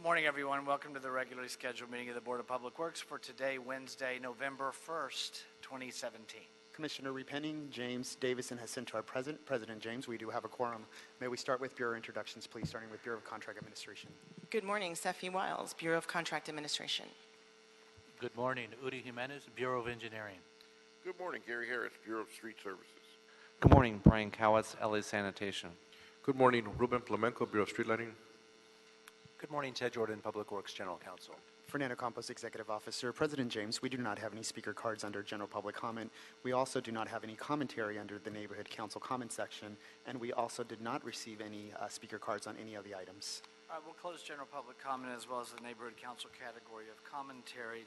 Good morning, everyone. Welcome to the regularly scheduled meeting of the Board of Public Works for today, Wednesday, November 1st, 2017. Commissioner Repenning, James Davison has sent to our President James, we do have a quorum. May we start with Bureau introductions, please, starting with Bureau of Contract Administration. Good morning, Steffi Wiles, Bureau of Contract Administration. Good morning, Udi Jimenez, Bureau of Engineering. Good morning, Gary Harris, Bureau of Street Services. Good morning, Brian Cowitz, LA Sanitation. Good morning, Ruben Flamenco, Bureau of Street Lighting. Good morning, Ted Jordan, Public Works General Counsel. Fernando Campos, Executive Officer. President James, we do not have any speaker cards under general public comment. We also do not have any commentary under the Neighborhood Council comment section, and we also did not receive any speaker cards on any of the items. All right, we'll close general public comment as well as the Neighborhood Council category of commentary.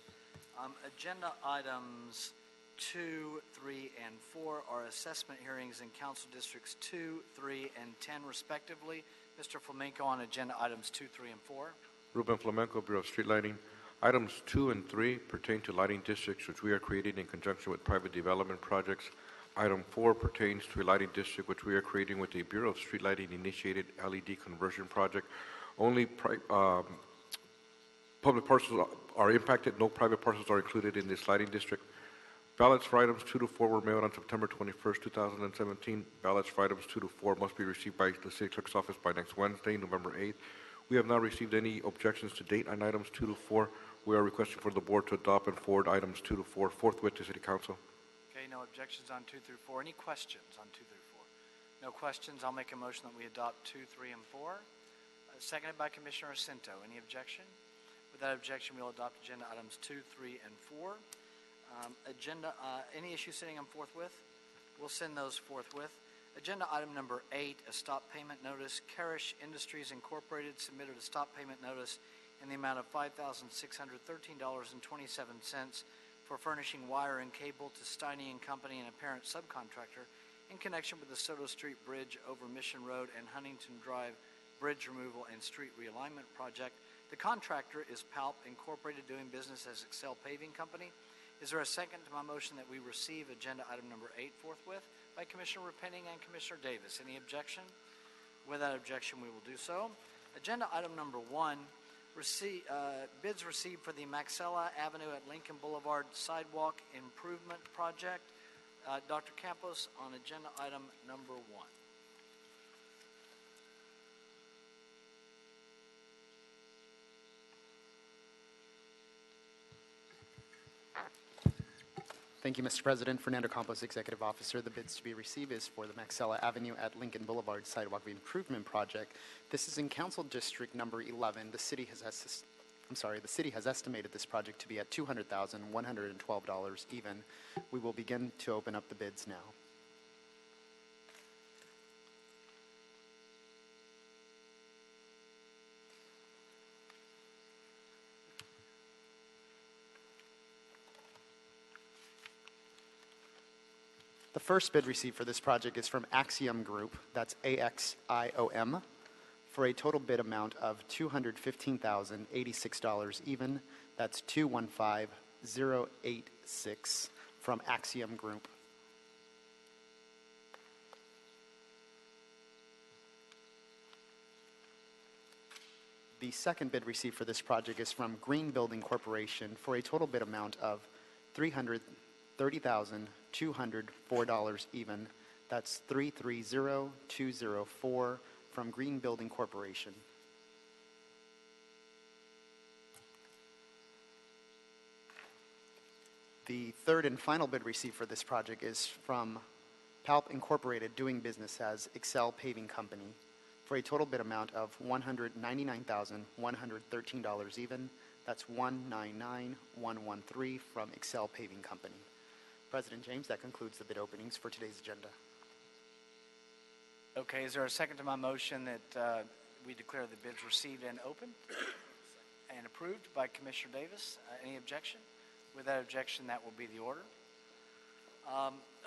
Agenda items 2, 3, and 4 are assessment hearings in Council Districts 2, 3, and 10, respectively. Mr. Flamenco on agenda items 2, 3, and 4. Ruben Flamenco, Bureau of Street Lighting. Items 2 and 3 pertain to lighting districts which we are creating in conjunction with private development projects. Item 4 pertains to a lighting district which we are creating with a Bureau of Street Lighting initiated LED conversion project. Only public parcels are impacted. No private parcels are included in this lighting district. Ballots for items 2 to 4 were mailed on September 21st, 2017. Ballots for items 2 to 4 must be received by the City Clerk's office by next Wednesday, November 8th. We have not received any objections to date on items 2 to 4. We are requesting for the board to adopt and forward items 2 to 4 forthwith to City Council. Okay, no objections on 2 through 4. Any questions on 2 through 4? No questions. I'll make a motion that we adopt 2, 3, and 4. Seconded by Commissioner Jacinto. Any objection? Without objection, we'll adopt agenda items 2, 3, and 4. Any issues sitting on forthwith? We'll send those forthwith. Agenda item number 8, a stop payment notice. Karish Industries Incorporated submitted a stop payment notice in the amount of $5,613.27 for furnishing wire and cable to Steiny and Company, an apparent subcontractor, in connection with the Soto Street Bridge over Mission Road and Huntington Drive Bridge Removal and Street Realignment Project. The contractor is PALP Incorporated, doing business as Excel Paving Company. Is there a second to my motion that we receive agenda item number 8 forthwith by Commissioner Repenning and Commissioner Davis? Any objection? Without objection, we will do so. Agenda item number 1, bids received for the Maxella Avenue at Lincoln Boulevard Sidewalk Improvement Project. Dr. Campos on agenda item number 1. Thank you, Mr. President. Fernando Campos, Executive Officer. The bids to be received is for the Maxella Avenue at Lincoln Boulevard Sidewalk Improvement Project. This is in Council District number 11. The city has estimated this project to be at $200,112 even. We will begin to open up the bids now. The first bid received for this project is from Axiom Group, that's AXIOM, for a total bid amount of $215,086 even. That's $215,086 from Axiom Group. The second bid received for this project is from Green Building Corporation for a total bid amount of $330,204 even. That's $330,204 from Green Building Corporation. The third and final bid received for this project is from PALP Incorporated, doing business as Excel Paving Company, for a total bid amount of $199,113 even. That's $199,113 from Excel Paving Company. President James, that concludes the bid openings for today's agenda. Okay, is there a second to my motion that we declare the bids received and open and approved by Commissioner Davis? Any objection? Without objection, that will be the order.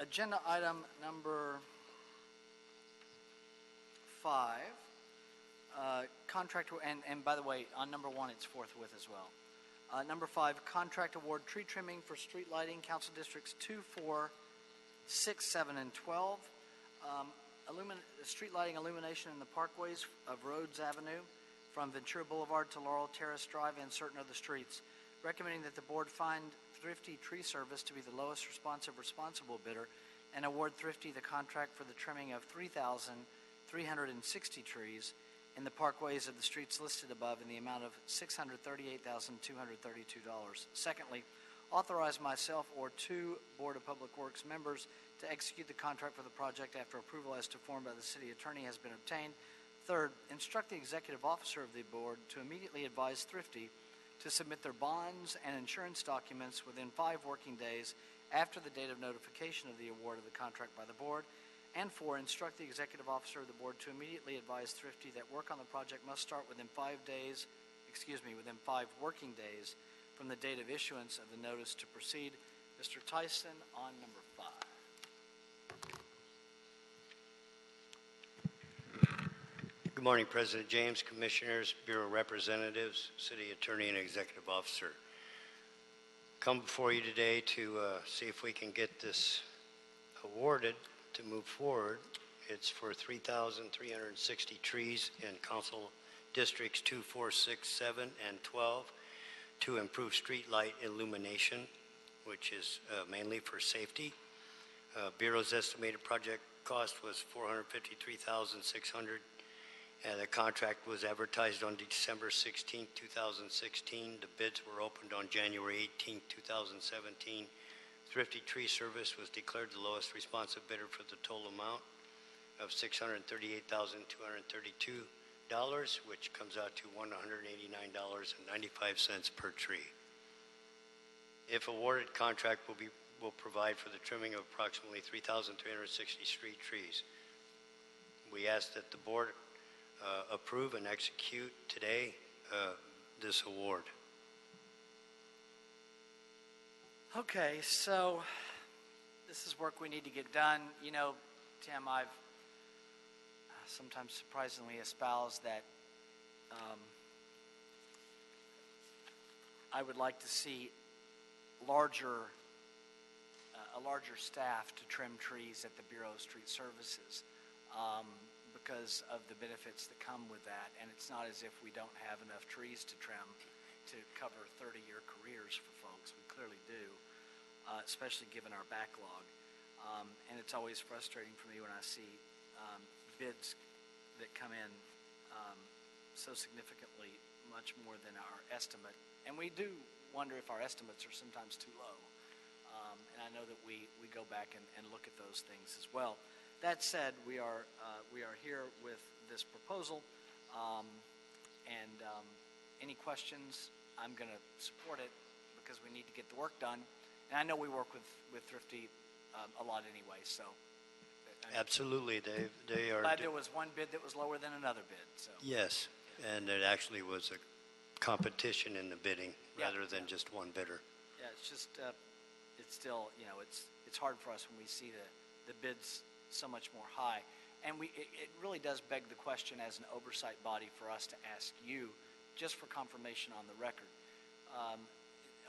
Agenda item number 5, contract, and by the way, on number 1, it's forthwith as well. Number 5, contract award tree trimming for street lighting, Council Districts 2, 4, 6, 7, and 12. Street lighting illumination in the parkways of Rhodes Avenue from Ventura Boulevard to Laurel Terrace Drive and certain other streets, recommending that the board find Thrifty Tree Service to be the lowest responsible bidder and award Thrifty the contract for the trimming of 3,360 trees in the parkways of the streets listed above in the amount of $638,232. Secondly, authorize myself or two Board of Public Works members to execute the contract for the project after approval as to form by the city attorney has been obtained. Third, instruct the executive officer of the board to immediately advise Thrifty to submit their bonds and insurance documents within 5 working days after the date of notification of the award of the contract by the board. And 4, instruct the executive officer of the board to immediately advise Thrifty that work on the project must start within 5 working days from the date of issuance of the notice to proceed. Mr. Tyson on number 5. Good morning, President James, Commissioners, Bureau Representatives, City Attorney, and Executive Officer. Come before you today to see if we can get this awarded to move forward. It's for 3,360 trees in Council Districts 2, 4, 6, 7, and 12 to improve street light illumination, which is mainly for safety. Bureau's estimated project cost was $453,600. The contract was advertised on December 16, 2016. The bids were opened on January 18, 2017. Thrifty Tree Service was declared the lowest responsive bidder for the total amount of $638,232, which comes out to $189.95 per tree. If awarded, contract will provide for the trimming of approximately 3,360 street trees. We ask that the board approve and execute today this award. Okay, so this is work we need to get done. You know, Tim, I've sometimes surprisingly espoused that I would like to see a larger staff to trim trees at the Bureau of Street Services. Because of the benefits that come with that, and it's not as if we don't have enough trees to trim to cover 30-year careers for folks. We clearly do, especially given our backlog. And it's always frustrating for me when I see bids that come in so significantly much more than our estimate. And we do wonder if our estimates are sometimes too low. And I know that we go back and look at those things as well. That said, we are here with this proposal, and any questions, I'm going to support it because we need to get the work done. And I know we work with Thrifty a lot anyway, so. Absolutely, Dave. They are. Glad there was one bid that was lower than another bid. So. Yes, and it actually was a competition in the bidding rather than just one bidder. Yeah, it's just it's still, you know, it's hard for us when we see the bids so much more high. And it really does beg the question as an oversight body for us to ask you, just for confirmation on the record,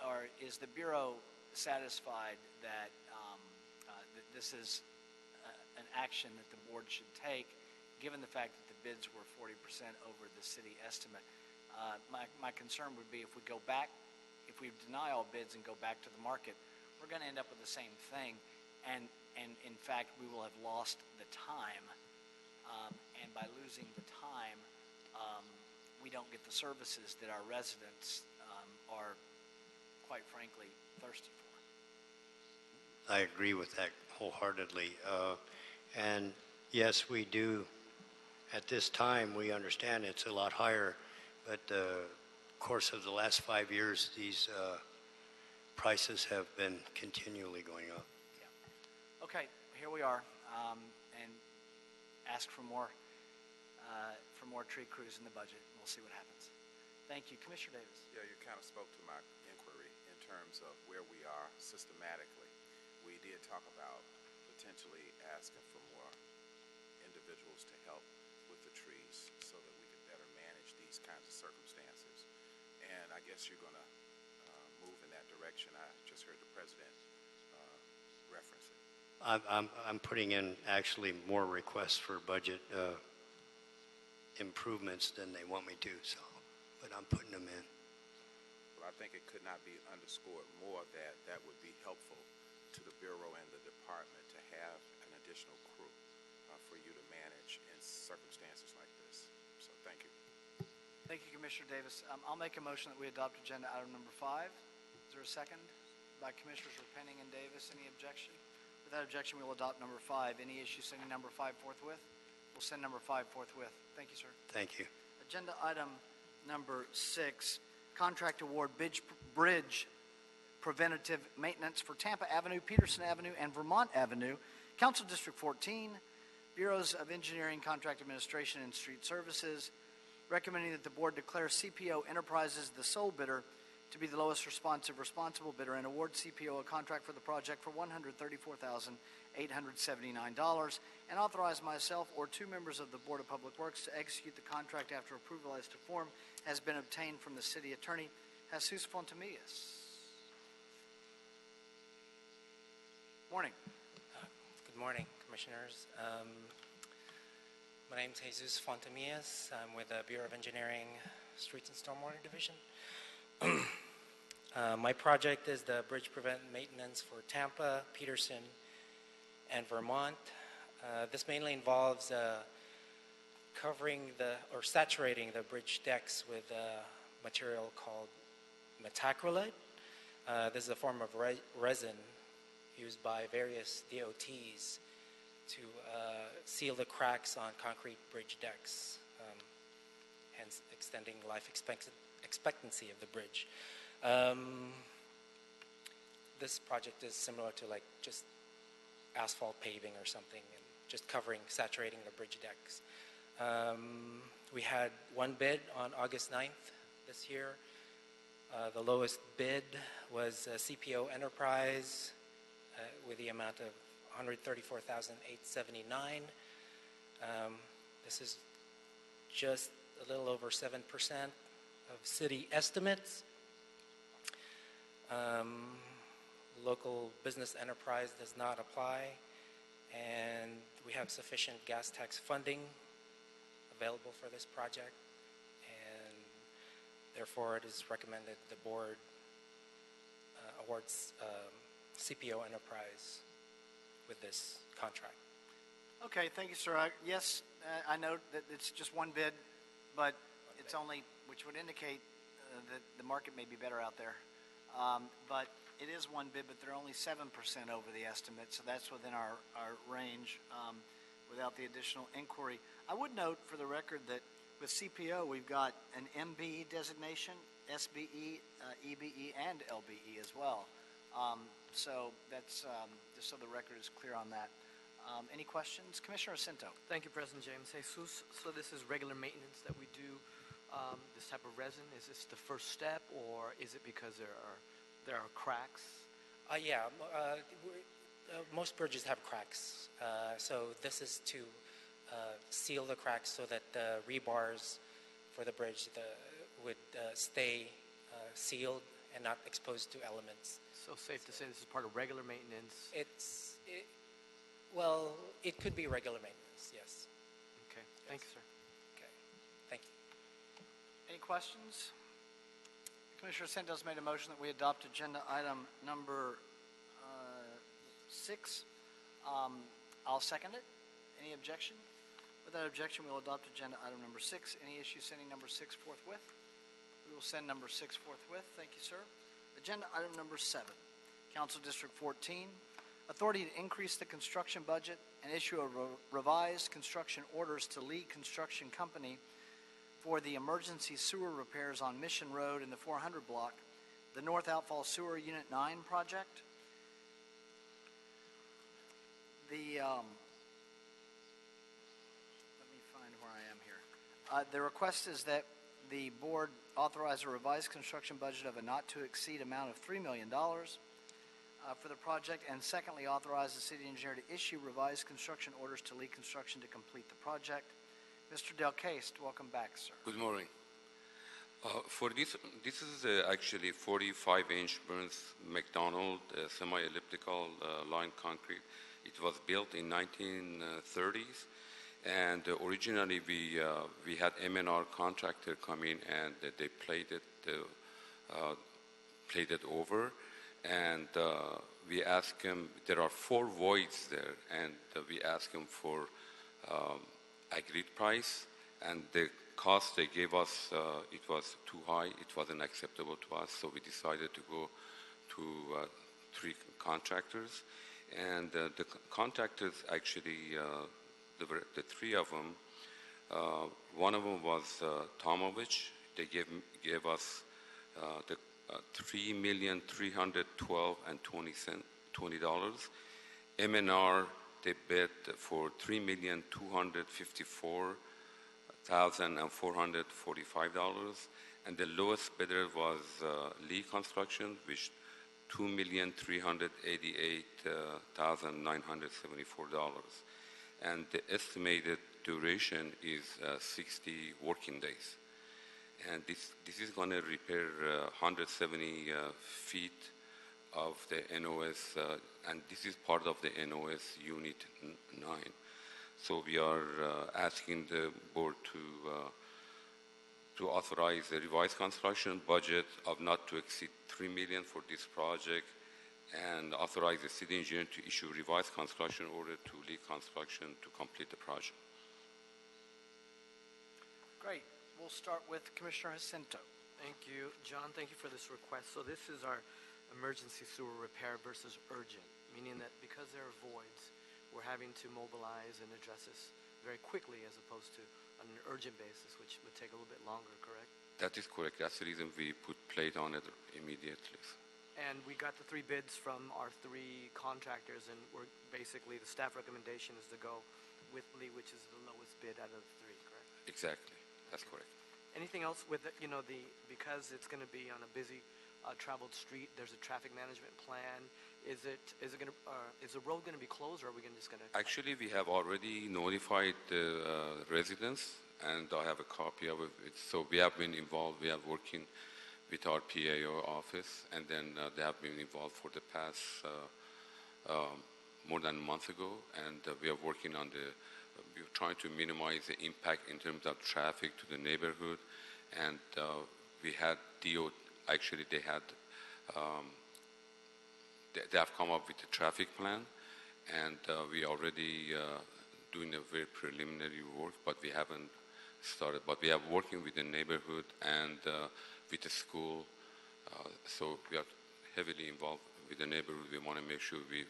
or is the Bureau satisfied that this is an action that the board should take, given the fact that the bids were 40% over the city estimate? My concern would be if we go back, if we deny all bids and go back to the market, we're going to end up with the same thing. And in fact, we will have lost the time. And by losing the time, we don't get the services that our residents are, quite frankly, thirsty for. I agree with that wholeheartedly. And yes, we do. At this time, we understand it's a lot higher, but course of the last 5 years, these prices have been continually going up. Yeah. Okay, here we are, and ask for more tree crews in the budget. We'll see what happens. Thank you, Commissioner Davis. Yeah, you kind of spoke to my inquiry in terms of where we are systematically. We did talk about potentially asking for more individuals to help with the trees so that we could better manage these kinds of circumstances. And I guess you're going to move in that direction. I just heard the president reference it. I'm putting in actually more requests for budget improvements than they want me to, so, but I'm putting them in. Well, I think it could not be underscored more that that would be helpful to the Bureau and the department to have an additional crew for you to manage in circumstances like this. So thank you. Thank you, Commissioner Davis. I'll make a motion that we adopt agenda item number 5. Is there a second? By Commissioners Repenning and Davis. Any objection? Without objection, we will adopt number 5. Any issue sending number 5 forthwith? We'll send number 5 forthwith. Thank you, sir. Thank you. Agenda item number 6, contract award bridge preventative maintenance for Tampa Avenue, Peterson Avenue, and Vermont Avenue. Council District 14, Bureaus of Engineering, Contract Administration, and Street Services, recommending that the board declare CPO Enterprises the sole bidder to be the lowest responsible bidder and award CPO a contract for the project for $134,879 and authorize myself or 2 members of the Board of Public Works to execute the contract after approval as to form has been obtained from the city attorney, Jesus Fontamillas. Morning. Good morning, Commissioners. My name is Jesus Fontamillas. I'm with the Bureau of Engineering, Streets and Stormwater Division. My project is the bridge preventive maintenance for Tampa, Peterson, and Vermont. This mainly involves saturating the bridge decks with a material called methacrylate. This is a form of resin used by various DOTs to seal the cracks on concrete bridge decks, hence extending life expectancy of the bridge. This project is similar to like just asphalt paving or something, and just saturating the bridge decks. We had one bid on August 9th this year. The lowest bid was CPO Enterprise with the amount of $134,879. This is just a little over 7% of city estimates. Local business enterprise does not apply, and we have sufficient gas tax funding available for this project, and therefore it is recommended the board awards CPO Enterprise with this contract. Okay, thank you, sir. Yes, I know that it's just one bid, but it's only, which would indicate that the market may be better out there. But it is one bid, but they're only 7% over the estimate, so that's within our range without the additional inquiry. I would note for the record that with CPO, we've got an MBE designation, SBE, EBE, and LBE as well. So that's just so the record is clear on that. Any questions? Commissioner Jacinto. Thank you, President James. Jesus, so this is regular maintenance that we do, this type of resin? Is this the first step, or is it because there are cracks? Most bridges have cracks. So this is to seal the cracks so that the rebars for the bridge would stay sealed and not exposed to elements. So safe to say this is part of regular maintenance? Well, it could be regular maintenance, yes. Okay, thank you, sir. Okay, thank you. Any questions? Commissioner Santos made a motion that we adopt agenda item number 6. I'll second it. Any objection? Without objection, we will adopt agenda item number 6. Any issue sending number 6 forthwith? We will send number 6 forthwith. Thank you, sir. Agenda item number 7. Council District 14. Authority to increase the construction budget and issue a revised construction orders to Lee Construction Company for the emergency sewer repairs on Mission Road in the 400 block, the North Outfall Sewer Unit 9 project. Let me find where I am here. The request is that the board authorize a revised construction budget of a not-to-exceed amount of $3 million for the project, and secondly, authorize the city engineer to issue revised construction orders to Lee Construction to complete the project. Mr. Del Caste, welcome back, sir. Good morning. For this is actually 45-inch Burns McDonald semi-elliptical line concrete. It was built in 1930s, And originally, we had M&R contractor come in and they played it over. And we asked him, there are 4 voids there, and we asked him for agreed price, and the cost they gave us, it was too high, it wasn't acceptable to us, so we decided to go to 3 contractors. And the contractors actually, there were the 3 of them. One of them was Tomovich. They gave us the $3,312,20. M&R, they bid for $3,254,445, and the lowest bidder was Lee Construction, which $2,388,974, and the estimated duration is 60 working days. And this is going to repair 170 feet of the NOS, and this is part of the NOS Unit 9. So we are asking the board to authorize a revised construction budget of not to exceed $3 million for this project, and authorize the city engineer to issue revised construction order to Lee Construction to complete the project. Great. We'll start with Commissioner Jacinto. Thank you. John, thank you for this request. So this is our emergency sewer repair versus urgent, meaning that because there are voids, we're having to mobilize and address this very quickly as opposed to on an urgent basis, which would take a little bit longer, correct? That is correct. That's the reason we put plate on it immediately. And we got the 3 bids from our 3 contractors, and we're basically, the staff recommendation is to go with Lee, which is the lowest bid out of the 3, correct? Exactly. That's correct. Anything else with, because it's going to be on a busy traveled street, there's a traffic management plan. Is the road going to be closed, or are we just going to? Actually, we have already notified the residents, and I have a copy of it. So we have been involved. We are working with our PAO office, and then they have been involved for the past more than a month ago, and we are working on we're trying to minimize the impact in terms of traffic to the neighborhood, and we had actually they have come up with a traffic plan, and we already doing a very preliminary work, but we haven't started. But we are working with the neighborhood and with the school, so we are heavily involved with the neighborhood. We want to make sure we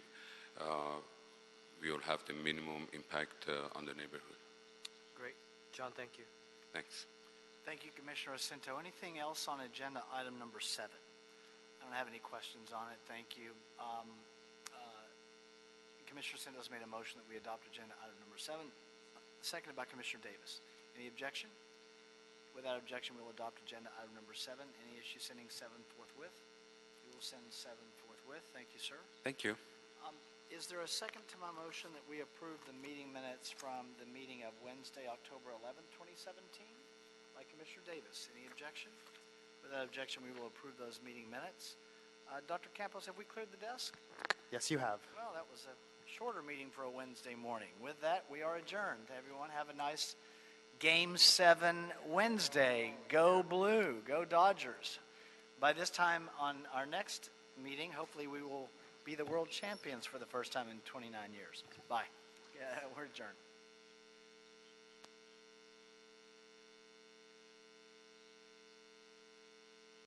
will have the minimum impact on the neighborhood. Great. John, thank you. Thanks. Thank you, Commissioner Jacinto. Anything else on agenda item number 7? I don't have any questions on it. Thank you. Commissioner Jacinto's made a motion that we adopt agenda item number 7, seconded by Commissioner Davis. Any objection? Without objection, we'll adopt agenda item number 7. Any issue sending 7 forthwith? We will send 7 forthwith. Thank you, sir. Thank you. Is there a second to my motion that we approve the meeting minutes from the meeting of Wednesday, October 11th, 2017? By Commissioner Davis. Any objection? Without objection, we will approve those meeting minutes. Dr. Campos, have we cleared the desk? Yes, you have. Well, that was a shorter meeting for a Wednesday morning. With that, we are adjourned. Everyone have a nice Game 7 Wednesday. Go Blue. Go Dodgers. By this time on our next meeting, hopefully we will be the world champions for the first time in 29 years. Bye. Yeah, we're adjourned.